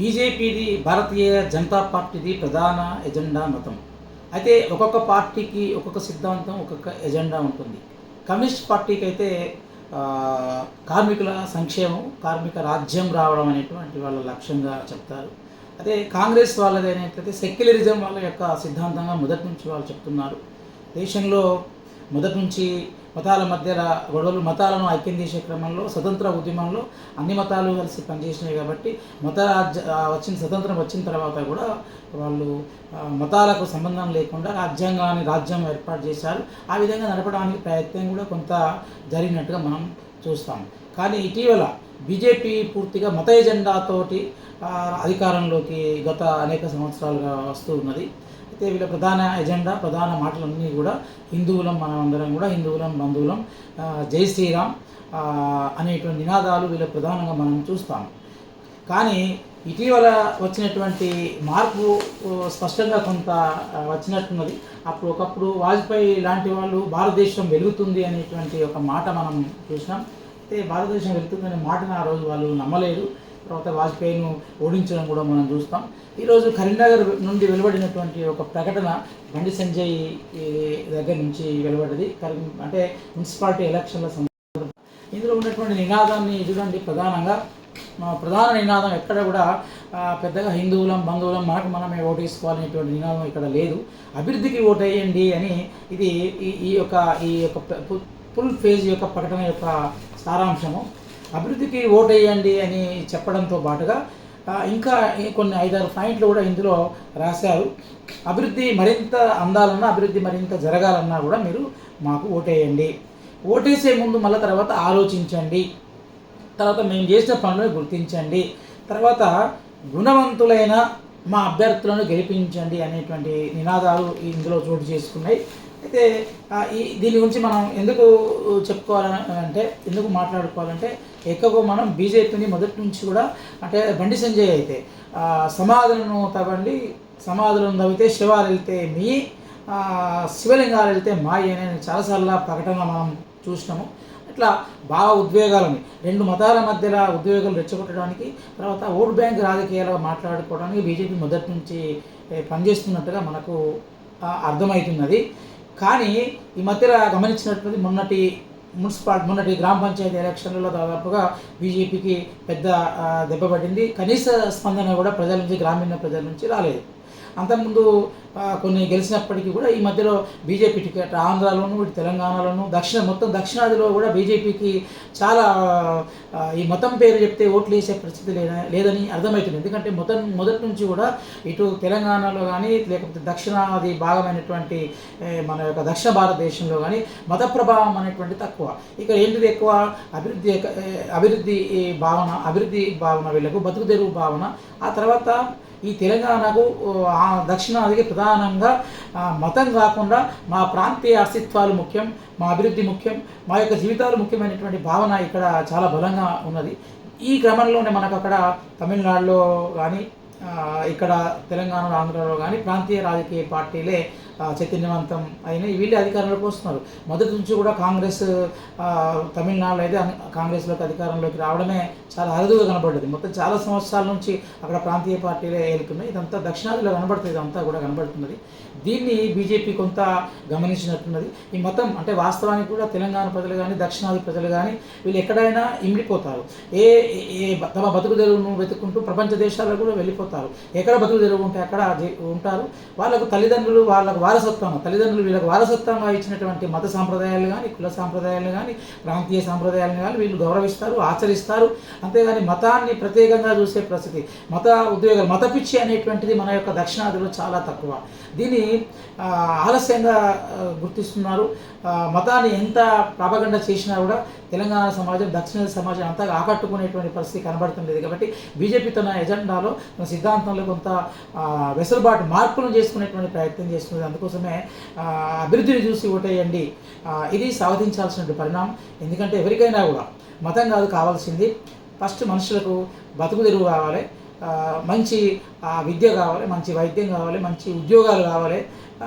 బీజేపీది భారతీయ జనతా పార్టీది ప్రధాన ఎజెండా మతం. అయితే ఒక్కొక్క పార్టీకి ఒక్కొక్క సిద్ధాంతం, ఒక్కొక్క ఎజెండా ఉంటుంది. కమ్యూనిస్ట్ పార్టీకి అయితే కార్మికుల సంక్షేమం, కార్మిక రాజ్యం రావడం అనేటువంటి వాళ్ళ లక్ష్యంగా చెప్తారు. అదే కాంగ్రెస్ వాళ్ళదైనట్లయితే సెక్యులరిజం వాళ్ళ యొక్క సిద్ధాంతంగా మొదటి నుంచి వాళ్ళు చెప్తున్నారు. దేశంలో మొదటి నుంచి మతాల మధ్య గొడవలు, మతాలను ఐక్యం చేసే క్రమంలో స్వతంత్ర ఉద్యమంలో అన్ని మతాలు కలిసి పనిచేసినాయి. కాబట్టి స్వతంత్రం వచ్చిన తర్వాత కూడా వాళ్ళు మతాలకు సంబంధం లేకుండా రాజ్యం ఏర్పాటు చేశారు. ఆ విధంగా నడపడానికి ప్రయత్నం కూడా కొంత జరిగినట్టుగా మనం చూస్తాం. కానీ ఇటీవల బీజేపీ పూర్తిగా మత ఎజెండాతోటి అధికారంలోకి గత అనేక సంవత్సరాలుగా వస్తూ ఉన్నది. అయితే వీళ్ళ ప్రధాన ఎజెండా, ప్రధాన మాటలన్నీ కూడా హిందువులం, మనమందరం కూడా హిందువులం, బంధువులం, జై శ్రీరామ్ అనేటువంటి నినాదాలు వీళ్ళ ప్రధానంగా మనం చూస్తాం. కానీ ఇటీవల వచ్చినటువంటి మార్పు స్పష్టంగా కొంత వచ్చినట్టున్నది. ఒకప్పుడు వాజ్పేయి లాంటి వాళ్ళు భారతదేశం వెలుగుతుంది అనేటువంటి ఒక మాట మనం చూసినాం. అయితే భారతదేశం వెలుగుతుంది అనే మాటను ఆ రోజు వాళ్ళు నమ్మలేదు. తర్వాత వాజ్పేయిను ఓడించడం కూడా మనం చూస్తాం. ఈరోజు కరీంనగర్ నుండి వెలువడినటువంటి ఒక ప్రకటన బండి సంజయ్ దగ్గర నుంచి వెలువడ్డది. అంటే మున్సిపాలిటీ ఎలక్షన్ల సందర్భంగా ఇందులో ఉన్నటువంటి నినాదాన్ని చూడండి. ప్రధాన నినాదం ఎక్కడ కూడా పెద్దగా హిందువులం, బంధువులం, మనకు మనమే ఓటేసుకోవాలనేటువంటి నినాదం ఇక్కడ లేదు. అభివృద్ధికి ఓటేయండి అని ఇది ఈ యొక్క ఫుల్ ఫేజ్ యొక్క ప్రకటన యొక్క సారాంశము. అభివృద్ధికి ఓటేయండి అని చెప్పడంతో పాటుగా ఇంకా కొన్ని 5-6 పాయింట్లు కూడా ఇందులో రాశారు. అభివృద్ధి మరింత అందాలన్నా, అభివృద్ధి మరింత జరగాలన్నా కూడా మీరు మాకు ఓటేయండి. ఓటేసే ముందు మళ్ళీ తర్వాత ఆలోచించండి, తర్వాత మేము చేసిన పనులను గుర్తించండి, తర్వాత గుణవంతులైన మా అభ్యర్థులను గెలిపించండి అనేటువంటి నినాదాలు ఇందులో చోటు చేసుకున్నాయి. అయితే దీని గురించి మనం ఎందుకు మాట్లాడుకోవాలంటే ఎక్కువగా మనం బీజేపీని మొదటి నుంచి కూడా, అంటే బండి సంజయ్ అయితే సమాధులను తవ్వితే శివాలు వెళ్తే మీ, శివలింగాలు వెళ్తే మాయి అనే చాలాసార్లు ప్రకటన మనం చూసినాము. ఇట్లా బాగా ఉద్వేగాలని, రెండు మతాల మధ్యలో ఉద్వేగాలు రెచ్చగొట్టడానికి, తర్వాత ఓట్ బ్యాంక్ రాజకీయాలు మాట్లాడుకోవడానికి బీజేపీ మొదటి నుంచి పనిచేస్తున్నట్టుగా మనకు అర్థమవుతున్నది. కానీ ఈ మధ్యలో గమనించినట్టు మొన్నటి గ్రామ పంచాయతీ ఎలక్షన్లలో దాదాపుగా బీజేపీకి పెద్ద దెబ్బ పడింది. కనీస స్పందన కూడా గ్రామీణ ప్రజల నుంచి రాలేదు. అంతకుముందు కొన్ని గెలిచినప్పటికీ కూడా ఈ మధ్యలో బీజేపీ టికెట్ ఆంధ్రాలోను, తెలంగాణలోను, దక్షిణాదిలో కూడా బీజేపీకి చాలా ఈ మతం పేరు చెప్తే ఓట్లు వేసే పరిస్థితి లేదని అర్థమవుతుంది. ఎందుకంటే మొదటి నుంచి కూడా ఇటు తెలంగాణలో కానీ, లేకపోతే దక్షిణాది భాగమైనటువంటి మన యొక్క దక్షిణ భారతదేశంలో కానీ మత ప్రభావం అనేటువంటి తక్కువ. ఇక్కడ ఏంటిది ఎక్కువ? అభివృద్ధి భావన, వీళ్ళకు బతుకు తెరువు భావన. ఆ తర్వాత ఈ తెలంగాణకు దక్షిణాదికి ప్రధానంగా మతం కాకుండా మా ప్రాంతీయ అస్తిత్వాలు ముఖ్యం, మా అభివృద్ధి ముఖ్యం, మా యొక్క జీవితాలు ముఖ్యమైనటువంటి భావన ఇక్కడ చాలా బలంగా ఉన్నది. ఈ క్రమంలోనే మనకు అక్కడ తమిళనాడులో కానీ, ఇక్కడ తెలంగాణలో, ఆంధ్రలో కానీ ప్రాంతీయ రాజకీయ పార్టీలే చైతన్యవంతం అయినాయి. వీళ్ళే అధికారంలోకి వస్తున్నారు. మొదటి నుంచి కూడా కాంగ్రెస్ తమిళనాడులో అయితే కాంగ్రెస్లోకి అధికారంలోకి రావడమే చాలా అరుదుగా కనబడ్డది. మొత్తం చాలా సంవత్సరాల నుంచి అక్కడ ప్రాంతీయ పార్టీలే ఏలుతున్నాయి. ఇదంతా దక్షిణాదిలో కనబడుతుంది, ఇదంతా కూడా కనబడుతున్నది. దీన్ని బీజేపీ కొంత గమనించినట్టున్నది. ఈ మతం అంటే వాస్తవానికి కూడా తెలంగాణ ప్రజలు కానీ, దక్షిణాది ప్రజలు కానీ వీళ్ళు ఎక్కడైనా ఇమిడిపోతారు. తమ బతుకు తెరువును వెతుక్కుంటూ ప్రపంచ దేశాల్లో కూడా వెళ్ళిపోతారు. ఎక్కడ బతుకు తెరువు ఉంటే అక్కడ ఉంటారు. వాళ్ళకు తల్లిదండ్రులు, వీళ్ళకు వారసత్వంగా ఇచ్చినటువంటి మత సాంప్రదాయాలు కానీ, కుల సాంప్రదాయాలు కానీ, ప్రాంతీయ సాంప్రదాయాలను కానీ వీళ్ళు గౌరవిస్తారు, ఆచరిస్తారు. అంతేగాని మతాన్ని ప్రత్యేకంగా చూసే పరిస్థితి, మత పిచ్చి అనేటువంటిది మన యొక్క దక్షిణాదిలో చాలా తక్కువ. దీన్ని ఆలస్యంగా గుర్తిస్తున్నారు. మతాన్ని ఎంత ప్రాపగండ చేసినా కూడా తెలంగాణ సమాజం, దక్షిణ సమాజం అంతా ఆకట్టుకునేటువంటి పరిస్థితి కనబడుతుంది. కాబట్టి బీజేపీ తన ఎజెండాలో, తన సిద్ధాంతంలో కొంత వెసులుబాటు, మార్పులను చేసుకునేటువంటి ప్రయత్నం చేస్తున్నది. అందుకోసమే అభివృద్ధిని చూసి ఓటేయండి, ఇది సాధించాల్సిన పరిణామం. ఎందుకంటే ఎవరికైనా కూడా మతం కాదు కావాల్సింది, ఫస్ట్ మనుషులకు బతుకు తెరువు కావాలి. మంచి విద్య కావాలి, మంచి వైద్యం కావాలి, మంచి ఉద్యోగాలు కావాలి,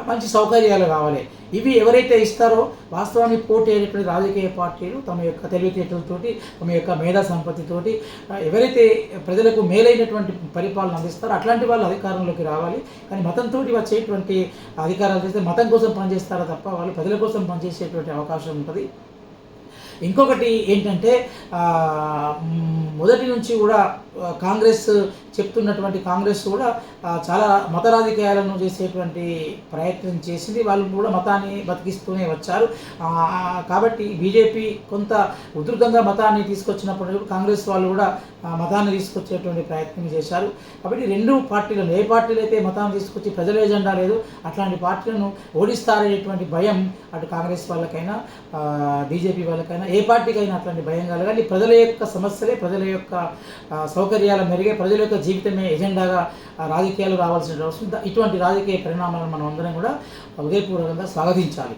మంచి సౌకర్యాలు కావాలి. ఇవి ఎవరైతే ఇస్తారో వాస్తవానికి పోటీ అయినటువంటి రాజకీయ పార్టీలు తమ యొక్క తెలివితేటలతోటి, తమ యొక్క మేధా సంపత్తితోటి ఎవరైతే ప్రజలకు మేలైనటువంటి పరిపాలన అందిస్తారో అట్లాంటి వాళ్ళు అధికారంలోకి రావాలి. కానీ మతంతో వచ్చేటువంటి అధికారాలు చేస్తే మతం కోసం పనిచేస్తారో తప్ప వాళ్ళు ప్రజల కోసం పనిచేసేటువంటి అవకాశం ఉంటుంది. ఇంకొకటి ఏంటంటే మొదటి నుంచి కూడా కాంగ్రెస్ చెప్తున్నటువంటి కాంగ్రెస్ కూడా చాలా మత రాజకీయాలను చేసేటువంటి ప్రయత్నం చేసింది. వాళ్ళు కూడా మతాన్ని బతికిస్తూనే వచ్చారు. కాబట్టి బీజేపీ కొంత ఉధృతంగా మతాన్ని తీసుకొచ్చినప్పుడు కాంగ్రెస్ వాళ్ళు కూడా మతాన్ని తీసుకొచ్చేటువంటి ప్రయత్నం చేశారు. కాబట్టి రెండు పార్టీలను, ఏ పార్టీలు అయితే మతాన్ని తీసుకొచ్చి ప్రజల ఎజెండా లేదు అట్లాంటి పార్టీలను ఓడిస్తారనేటువంటి భయం అటు కాంగ్రెస్ వాళ్ళకైనా బీజేపీ వాళ్ళకైనా ఏ పార్టీకైనా అట్లాంటి భయం కలగాలి. ప్రజల యొక్క సమస్యలే, ప్రజల యొక్క సౌకర్యాల మెరుగే, ప్రజల యొక్క జీవితమే ఎజెండాగా రాజకీయాలు రావాల్సిన అవసరం. ఇటువంటి రాజకీయ పరిణామాలను మనం అందరం కూడా హృదయపూర్వకంగా స్వాగతించాలి.